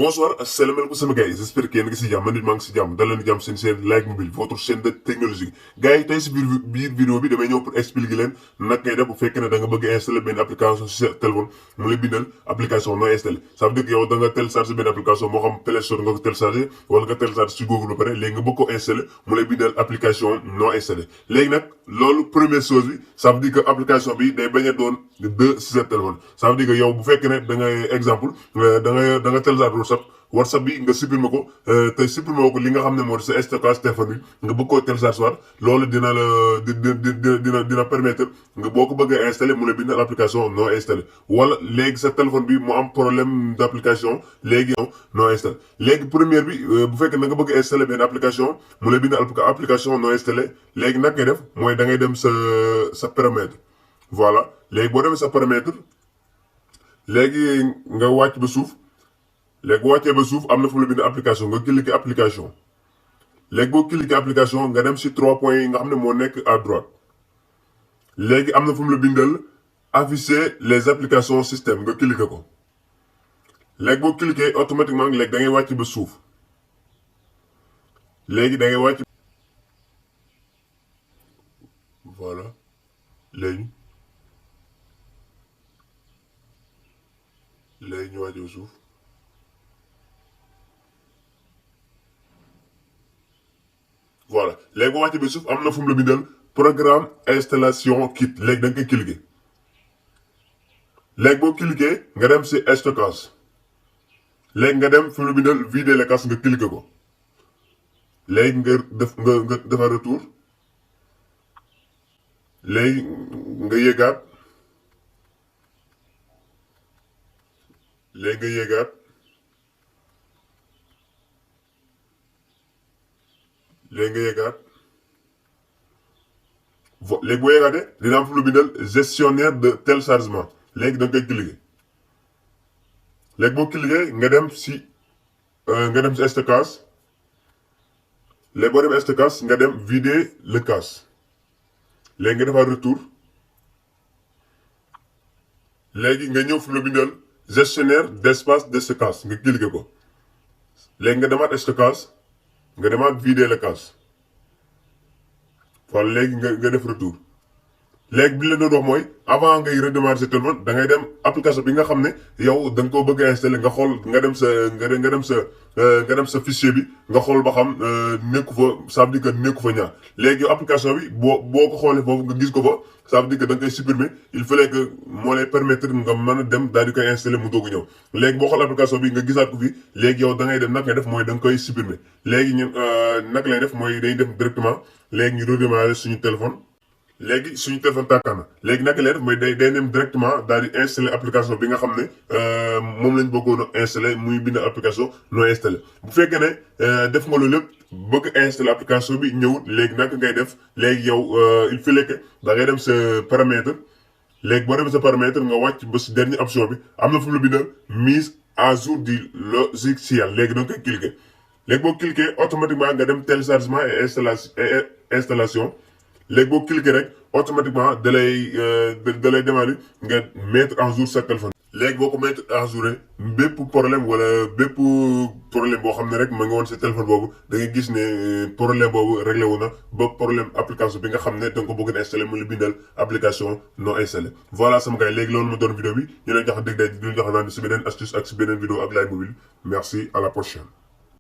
Bonsoir, asalaamaaleykum sama gars yi j'espère que yéen a ngi si jàmm man nit maa ngi si jàmm dalal jàmm seen chaîne Like Mobile votre chaîne de technologie gars yi tey si biir vidéo bi damay ñëw pour expliquer leen nag ngay def bu fekkee ne da nga bëgg installer benn application si sa téléphone mu lay bindal application non installé ça veut dire que yow da nga télécharger benn application moo xam Play Store nga ko télécharger wala nga télécharger si Google ba pare léegi nga bëgg ko installer mu lay bindal application non installé léegi nag loolu première chose bi ça veut dire que application bi day bañ a doon de si sa téléphone ça veut dire que yow bu fekkee ne da ngay exemple da nga télécharger WhatsApp bi nga supprimer ko te supprimer ko li nga xam ne moo di sa stockage téléphone bi nga bëgg koo télécharger loolu dina la dina permettre nga boo ko bëggee installer mu la bindal application non installé wala léegi sa téléphone bi mu am problème d' application léegi non installé léegi première bi bu fekkee da nga bëgg installer benn application mu la bindal application non installé léegi nag ngay def mooy da ngay dem sa paramètre voilà léegi boo demee sa paramètre léegi nga wàcc ba suuf. léegi boo wàccee ba suuf am na fu mu la bind application nga cliquer application léegi boo cliquer application nga dem si 3 points yi nga xam ne moo nekk à droite léegi am na fu mu la bindal afficher les applications système nga cliquer ko léegi boo cliquer automatiquement léegi da ngay wàcc ba suuf léegi da ngay wàcc voilà léegi ñu wàcc ba suuf. voilà léegi boo wàccee ba suuf am na fu mu la bindal programme installation kit léegi da nga koy cliquer léegi boo cliquer nga dem si stockage léegi nga dem fu mu la bindal vider le cache nga cliquer ko léegi nga defar retour léegi nga yéegaat léegi nga yéegaat léegi nga yéegaat léegi boo yéegaatee dina am fu mu bindal gestionnaire de téléchargement léegi da nga koy cliquer léegi boo cliquer nga dem si stockage léegi boo dem stockage nga dem vider le cache léegi nga defaat retour léegi nga ñëw fu mu bindal gestionnaire d'espace de stockage nga cliquer ko léegi nga demaat stockage nga demaat vider le cache voilà léegi nga def retour léegi bi la doon wax mooy avant ngay redémarrer sa téléphone da ngay dem application bi nga xam ne yow da nga koo bëgg a installer nga xool nga dem sa fichier bi nga xool ba xam nekku fa ça veut dire que nekku fa ñaar léegi yow application bi boo ko xoolee foofu nga gis ko fa ça veut dire que da nga koy supprimer il fallait que moo lay permettre nga mën a dem daal di koy installer mu doog a ñëw léegi boo xool application bi nga gisaat ko fi léegi yow da ngay dem nag ngay def mooy da nga koy supprimer léegi ñun nag lay def mooy day def directement léegi ñu redémarrer suñu téléphone. léegi suñu téléphone tàkkaan na léegi naka lay def mooy day dem directement daal di installer application bi nga xam ne moom lañ bëggoon a installer muy bind application non installé bu fekkee ne def nga loolu lépp bëgg installer application bi ñëwut léegi naka ngay def léegi yow il fallait que da ngay dem sa paramètre léegi boo demee sa paramètre nga wàcc ba si dernière option bi am na fu mu la bindal mise à jour du logiciel léegi da nga koy cliquer léegi boo cliquer automatiquement nga dem téléchargement et installation. léegi boo cliquer rek automatiquement da lay démarrer nga mettre en jour sa téléphone. léegi boo ko mettre en jour bépp problème wala bépp problème boo xam ne rek ma nga woon sa téléphone boobu da ngay gis ne problème boobu réglé wu na ba problème application bi nga xam ne da nga ko bëgg a installé mu la bindal application non installé. voilà sama gars yi léegi loolu ma doon vidéo bi ñu leen jox dégg di leen jox naan si beneen astuce ak si beneen vidéo ak Like Mobile merci à la prochaine.